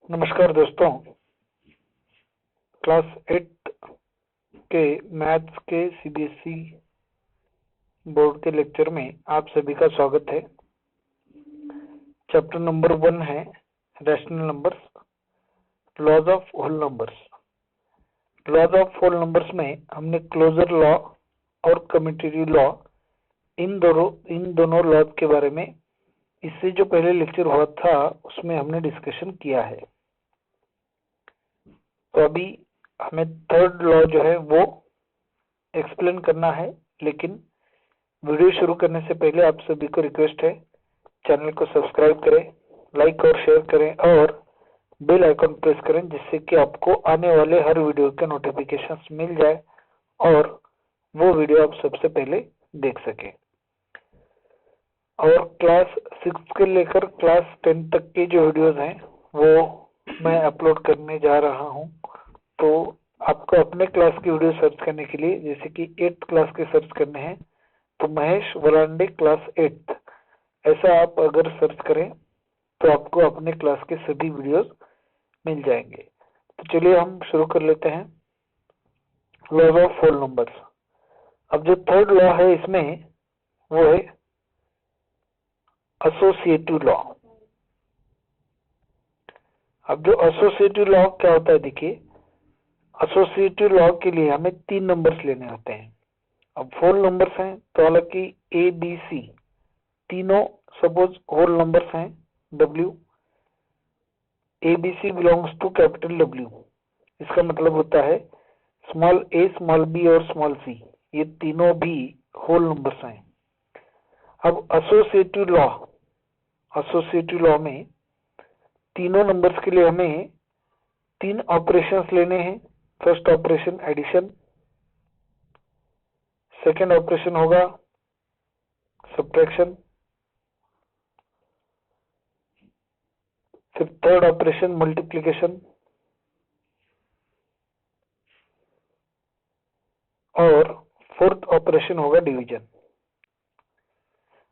नमस्कार दोस्तों, क्लास 8 के मैथ्स के सीबीएसई बोर्ड के लेक्चर में आप सभी का स्वागत है। चैप्टर नंबर 1 है rational numbers, laws of whole numbers. Laws of whole numbers में हमने क्लोजर लॉ और कम्यूटेटिव लॉ इन दोनों लॉ के बारे में इससे जो पहले लेक्चर हुआ था उसमें हमने डिस्कशन किया है। तो अभी हमें थर्ड लॉ जो है वो एक्सप्लेन करना है, लेकिन वीडियो शुरू करने से पहले आप सभी को रिक्वेस्ट है, चैनल को सब्सक्राइब करें, लाइक और शेयर करें और बेल आइकन प्रेस करें, जिससे कि आपको आने वाले हर वीडियो के नोटिफिकेशंस मिल जाए और वो वीडियो आप सबसे पहले देख सकें। और क्लास 6 के लेकर क्लास 10 तक के जो वीडियोस हैं वो मैं अपलोड करने जा रहा हूं। तो आपको अपने क्लास की वीडियो सर्च करने के लिए, जैसे कि 8th क्लास के सर्च करने हैं तो महेश वलांडे क्लास 8 ऐसा आप अगर सर्च करें तो आपको अपने क्लास के सभी वीडियोस मिल जाएंगे। तो चलिए हम शुरू कर लेते हैं लॉज ऑफ होल नंबर्स। अब जो थर्ड लॉ है इसमें वो है एसोसिएटिव लॉ। अब जो एसोसिएटिव लॉ क्या होता है, देखिए, एसोसिएटिव लॉ के लिए हमें 3 नंबर्स लेने होते हैं। अब होल नंबर्स हैं तो हालांकि ए बी सी तीनों सपोज होल नंबर्स हैं, W A B C belongs to capital W. इसका मतलब होता है स्मॉल ए, स्मॉल बी और स्मॉल सी ये तीनों भी होल नंबर्स हैं। अब एसोसिएटिव लॉ में तीनों नंबर्स के लिए हमें 3 ऑपरेशंस लेने हैं। First operation addition, second operation होगा सब्ट्रैक्शन, फिर थर्ड ऑपरेशन मल्टीप्लिकेशन और फोर्थ ऑपरेशन होगा डिवीजन।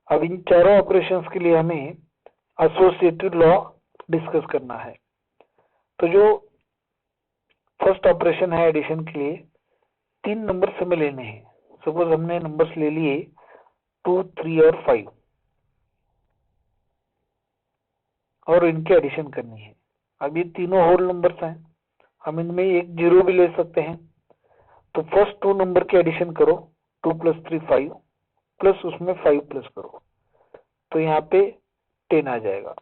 अब इन चारों ऑपरेशंस के लिए हमें एसोसिएटिव लॉ डिस्कस करना है। तो जो फर्स्ट ऑपरेशन है एडिशन के लिए 3 नंबर्स हमें लेने हैं। सपोज हमने नंबर्स ले लिए 2, 3 और 5 और इनके एडिशन करनी है। अब ये तीनों होल नंबर्स हैं, हम इनमें एक जीरो भी ले सकते हैं। तो फर्स्ट 2 नंबर के एडिशन करो, 2 + 3 5 प्लस उसमें 5 प्लस करो तो यहाँ पे 10 आ जाएगा।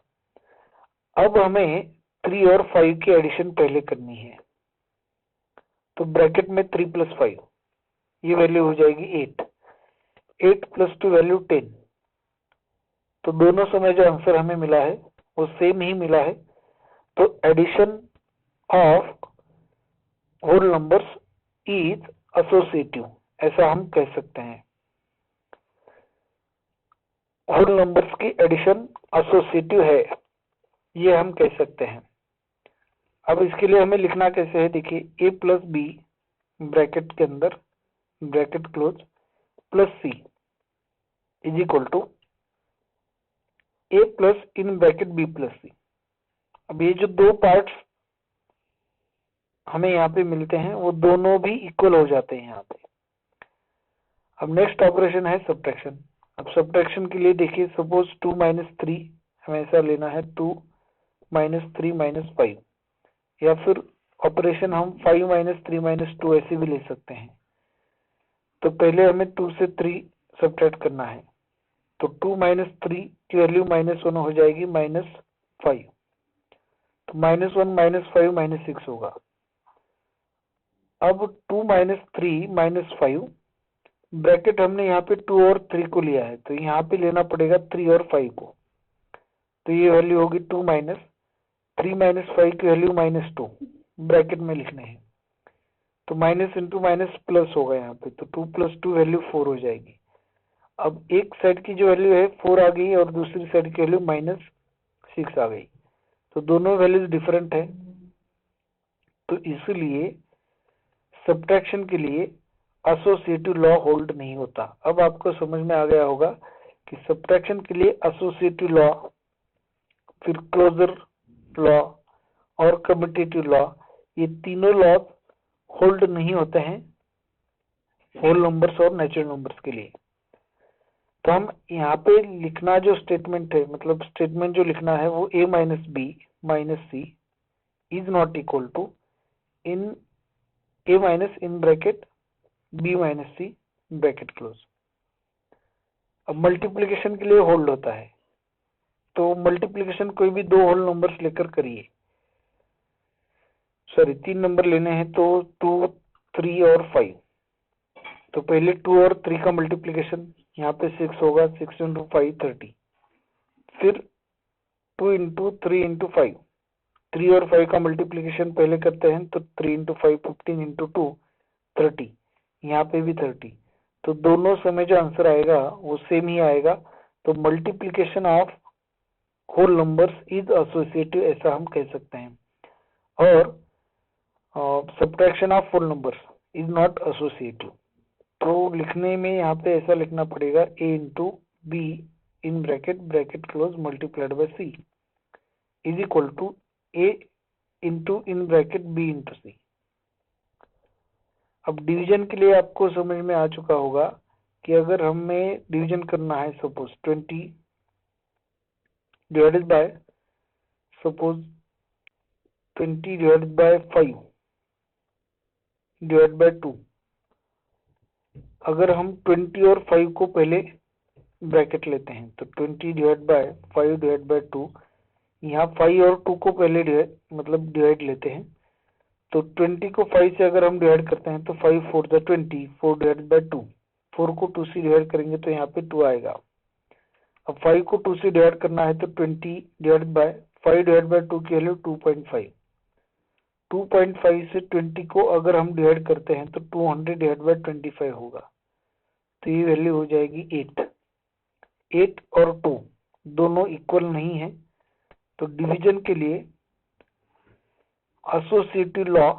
अब हमें 3 और 5 की एडिशन पहले करनी है, तो ब्रैकेट में 3 + 5 ये वैल्यू हो जाएगी 8 + 2 वैल्यू 10। तो दोनों समय जो आंसर हमें मिला है वो सेम ही मिला है। तो addition of whole numbers is associative, ऐसा हम कह सकते हैं। होल नंबर्स की एडिशन एसोसिएटिव है, ये हम कह सकते हैं। अब इसके लिए हमें लिखना कैसे है, देखिए, a + b ब्रैकेट के अंदर bracket close plus c is equal to a plus in bracket b + c। अब ये जो दो पार्ट्स हमें यहाँ पे मिलते हैं वो दोनों भी इक्वल हो जाते हैं यहाँ पे। अब नेक्स्ट ऑपरेशन है सब्ट्रैक्शन। अब सब्ट्रैक्शन के लिए देखिए, सपोज 2 - 3 हमें ऐसा लेना है, 2 - 3 - 5, या फिर ऑपरेशन हम 5 - 3 - 2 ऐसे भी ले सकते हैं। तो पहले हमें 2 से 3 सब्ट्रैक्ट करना है, तो 2 - 3 की वैल्यू -1 हो जाएगी -5, तो -1 - 5 -6 होगा। अब 2 - 3 - 5 ब्रैकेट हमने यहाँ पे 2 और 3 को लिया है, तो यहाँ पे लेना पड़ेगा 3 और 5 को। तो ये वैल्यू होगी 2 - 3 - 5 की वैल्यू -2 ब्रैकेट में लिखने हैं। तो माइनस इंटू माइनस प्लस होगा यहाँ पे, तो 2 + 2 वैल्यू 4 हो जाएगी। अब एक साइड की जो वैल्यू है 4 आ गई और दूसरी साइड की वैल्यू -6 आ गई, तो दोनों वैल्यूज डिफरेंट है। तो इसलिए सब्ट्रैक्शन के लिए एसोसिएटिव लॉ होल्ड नहीं होता। अब आपको समझ में आ गया होगा कि सब्ट्रैक्शन के लिए एसोसिएटिव लॉ, फिर क्लोजर लॉ और कम्यूटेटिव लॉ, ये तीनों लॉ होल्ड नहीं होते हैं होल नंबर्स और नेचुरल नंबर्स के लिए। तो हम यहाँ पे लिखना जो स्टेटमेंट है, मतलब स्टेटमेंट जो लिखना है वो a minus B minus C is not equal to in a minus in bracket b minus C bracket close. अब मल्टीप्लिकेशन के लिए होल्ड होता है, तो मल्टीप्लिकेशन कोई भी दो होल नंबर्स लेकर करिए, सॉरी 3 नंबर लेने हैं, तो 2, 3 और 5। तो पहले 2 और 3 का मल्टीप्लिकेशन, यहाँ पे 6 होगा, 6 इंटू 5 30, फिर 2 इंटू 3 इंटू 5, 3 और 5 का मल्टीप्लिकेशन पहले करते हैं, तो 3 इंटू 5 15 इंटू 2 30, यहाँ पे भी 30। तो दोनों समय जो आंसर आएगा वो सेम ही आएगा। तो multiplication of whole numbers is associative, ऐसा हम कह सकते हैं। और subtraction of whole numbers is not associative. तो लिखने में यहाँ पे ऐसा लिखना पड़ेगा a into B in bracket bracket close multiplied by C is equal to a into in bracket b into C. अब डिवीजन के लिए आपको समझ में आ चुका होगा कि अगर हमें डिवीजन करना है, suppose 20 divided by, suppose 20 divided by 5 divide by 2, अगर हम 20 और 5 को पहले ब्रैकेट लेते हैं, तो 20 डिवाइड बाय 5 डिवाइड बाय 2, यहाँ 5 और 2 को पहले डिवाइड लेते हैं, तो 20 को 5 से अगर हम डिवाइड करते हैं तो 5 4 द 20, 4 डिवाइड बाय 2, 4 को 2 से डिवाइड करेंगे तो यहाँ पे 2 आएगा। अब 5 को 2 से डिवाइड करना है, तो 20 डिवाइड बाय 5 डिवाइड बाय 2 की वैल्यू 2.5, 2.5 से 20 को अगर हम डिवाइड करते हैं तो 200 डिवाइड बाय 25 होगा, तो ये वैल्यू हो जाएगी 8। 8 और 2 दोनों इक्वल नहीं है, तो डिवीजन के लिए एसोसिएटिव लॉ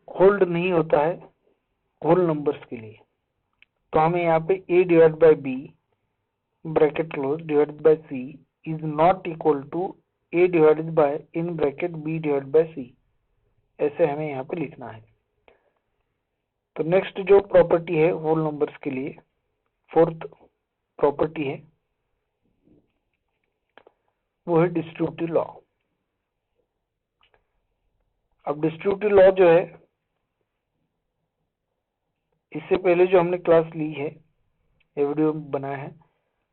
होल्ड नहीं होता है होल नंबर्स के लिए। तो हमें यहाँ पे a divide by b bracket close divided by c is not equal to a divided by in bracket b divide by c, ऐसे हमें यहाँ पे लिखना है। तो नेक्स्ट जो प्रॉपर्टी है होल नंबर्स के लिए, फोर्थ प्रॉपर्टी है, वो है डिस्ट्रीब्यूटिव लॉ। अब डिस्ट्रीब्यूटिव लॉ जो है, इससे पहले जो हमने क्लास ली है या वीडियो बनाया है,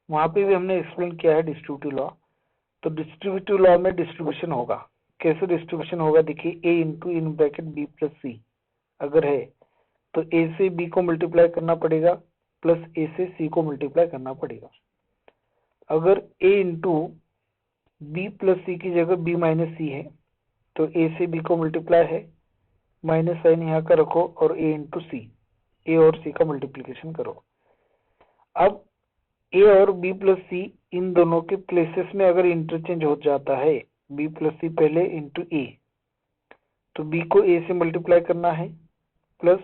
वहां पे भी हमने एक्सप्लेन किया है डिस्ट्रीब्यूटिव लॉ। तो डिस्ट्रीब्यूटिव लॉ में डिस्ट्रीब्यूशन होगा, कैसे डिस्ट्रीब्यूशन होगा, देखिए a into in bracket b plus C अगर है, तो a से b को मल्टीप्लाई करना पड़ेगा प्लस a से c को मल्टीप्लाई करना पड़ेगा। अगर a इंटू b प्लस सी की जगह b माइनस सी है, तो a से b को मल्टीप्लाई है, माइनस साइन यहाँ का रखो और a इंटू सी, a और c का मल्टीप्लीकेशन करो। अब a और b प्लस सी इन दोनों के प्लेसेस में अगर इंटरचेंज हो जाता है, b प्लस सी पहले इंटू a, तो b को a से मल्टीप्लाई करना है प्लस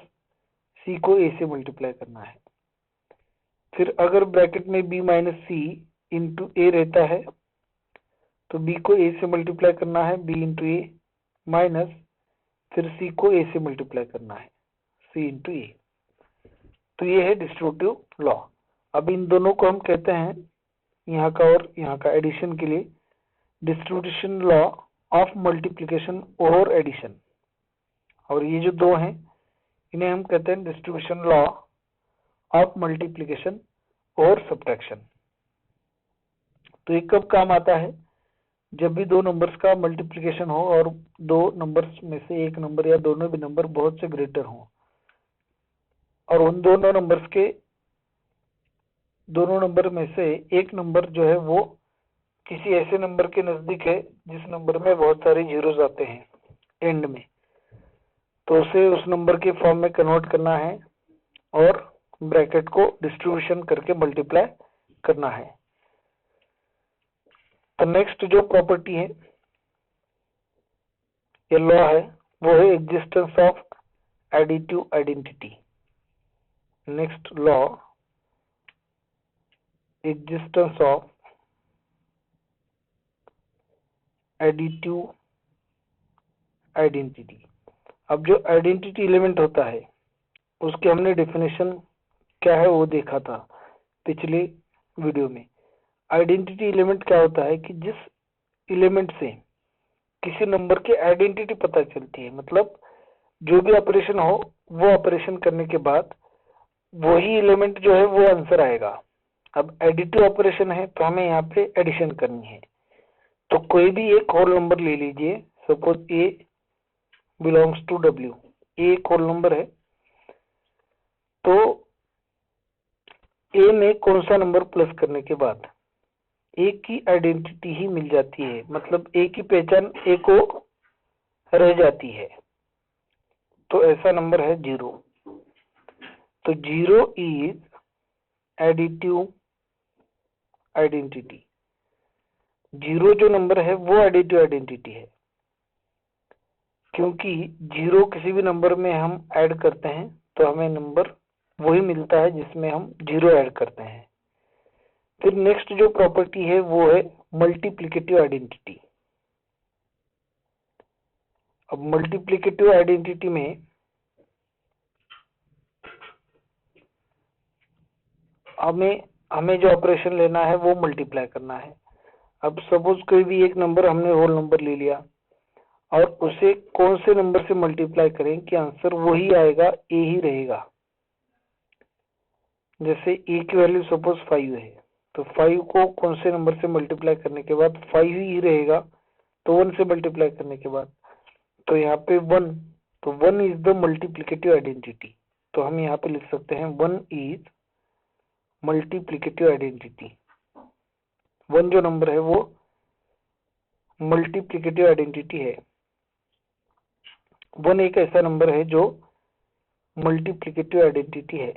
c को a से मल्टीप्लाई करना है। फिर अगर ब्रैकेट में b minus C into a रहता है, तो b को a से मल्टीप्लाई करना है b इंटू ए माइनस फिर c को a से मल्टीप्लाई करना है c इंटू ए। तो ये है डिस्ट्रीब्यूटिव लॉ। अब इन दोनों को हम कहते हैं, यहाँ का और यहाँ का एडिशन के लिए, डिस्ट्रीब्यूशन लॉ ऑफ मल्टीप्लिकेशन और एडिशन। और ये जो दो हैं, इन्हें हम कहते हैं डिस्ट्रीब्यूशन लॉ ऑफ मल्टीप्लिकेशन और सब्ट्रैक्शन। तो ये कब काम आता है, जब भी दो नंबर्स का मल्टीप्लिकेशन हो और दो नंबर्स में से एक नंबर या दोनों भी नंबर बहुत से ग्रेटर हो, और उन दोनों नंबर में से एक नंबर जो है वो किसी ऐसे नंबर के नजदीक है जिस नंबर में बहुत सारे जीरोस आते हैं एंड में, तो उसे उस नंबर के फॉर्म में कन्वर्ट करना है और ब्रैकेट को डिस्ट्रीब्यूशन करके मल्टीप्लाई करना है। तो नेक्स्ट जो प्रॉपर्टी है ये लॉ है, वो है existence of additive identity. Next law, existence of additive identity. अब जो आइडेंटिटी एलिमेंट होता है उसके हमने डेफिनेशन क्या है वो देखा था पिछले वीडियो में। आइडेंटिटी एलिमेंट क्या होता है कि जिस एलिमेंट से किसी नंबर की आइडेंटिटी पता चलती है, मतलब जो भी ऑपरेशन हो वो ऑपरेशन करने के बाद वही एलिमेंट जो है वो आंसर आएगा। अब एडिटिव ऑपरेशन है तो हमें यहाँ पे एडिशन करनी है। तो कोई भी एक होल नंबर ले लीजिए, suppose A belongs to W, A एक होल नंबर है, तो ए में कौन सा नंबर प्लस करने के बाद ए की आइडेंटिटी ही मिल जाती है, मतलब ए की पहचान ए को रह जाती है, तो ऐसा नंबर है 0। तो 0 इज एडिटिव आइडेंटिटी। 0 जो नंबर है वो एडिटिव आइडेंटिटी है, क्योंकि 0 किसी भी नंबर में हम ऐड करते हैं तो हमें नंबर वही मिलता है जिसमें हम 0 ऐड करते हैं। फिर नेक्स्ट जो प्रॉपर्टी है वो है मल्टीप्लिकेटिव आइडेंटिटी। अब मल्टीप्लिकेटिव आइडेंटिटी में हमें जो ऑपरेशन लेना है वो मल्टीप्लाई करना है। अब सपोज कोई भी एक नंबर हमने होल नंबर ले लिया और उसे कौन से नंबर से मल्टीप्लाई करें कि आंसर वही आएगा, ए ही रहेगा। जैसे ए की वैल्यू सपोज 5 है, तो 5 को कौन से नंबर से मल्टीप्लाई करने के बाद 5 ही रहेगा, तो 1 से मल्टीप्लाई करने के बाद तो यहाँ पे 1, तो 1 इज द मल्टीप्लिकेटिव आइडेंटिटी। तो हम यहाँ पे लिख सकते हैं 1 इज मल्टीप्लिकेटिव आइडेंटिटी। 1 जो नंबर है वो मल्टीप्लिकेटिव आइडेंटिटी है। 1 एक ऐसा नंबर है जो मल्टीप्लिकेटिव आइडेंटिटी है।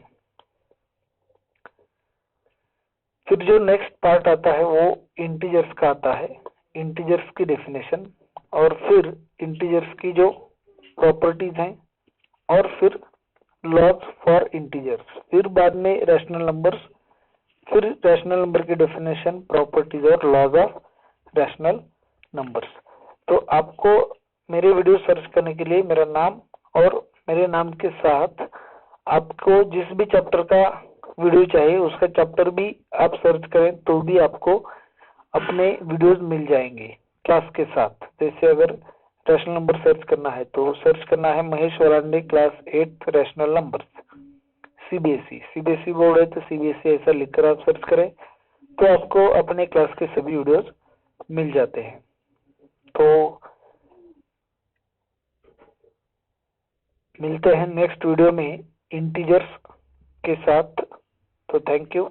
फिर जो नेक्स्ट पार्ट आता है वो इंटीजर्स का आता है, इंटीजर्स की डेफिनेशन, और फिर इंटीजर्स की जो प्रॉपर्टीज हैं, और फिर लॉज फॉर इंटीजर्स, फिर बाद में रैशनल नंबर्स, फिर रैशनल नंबर की डेफिनेशन, प्रॉपर्टीज और लॉज ऑफ रैशनल नंबर्स। तो आपको मेरे वीडियो सर्च करने के लिए मेरा नाम और मेरे नाम के साथ आपको जिस भी चैप्टर का वीडियो चाहिए उसका चैप्टर भी आप सर्च करें तो भी आपको अपने वीडियोस मिल जाएंगे क्लास के साथ। जैसे अगर रैशनल नंबर सर्च करना है तो सर्च करना है Mahesh Varande class 8 rational numbers, CBSE board है तो सीबीएसई ऐसा लिखकर आप सर्च करें तो आपको अपने क्लास के सभी वीडियोस मिल जाते हैं। तो मिलते हैं नेक्स्ट वीडियो में इंटीजर्स के साथ। तो थैंक यू।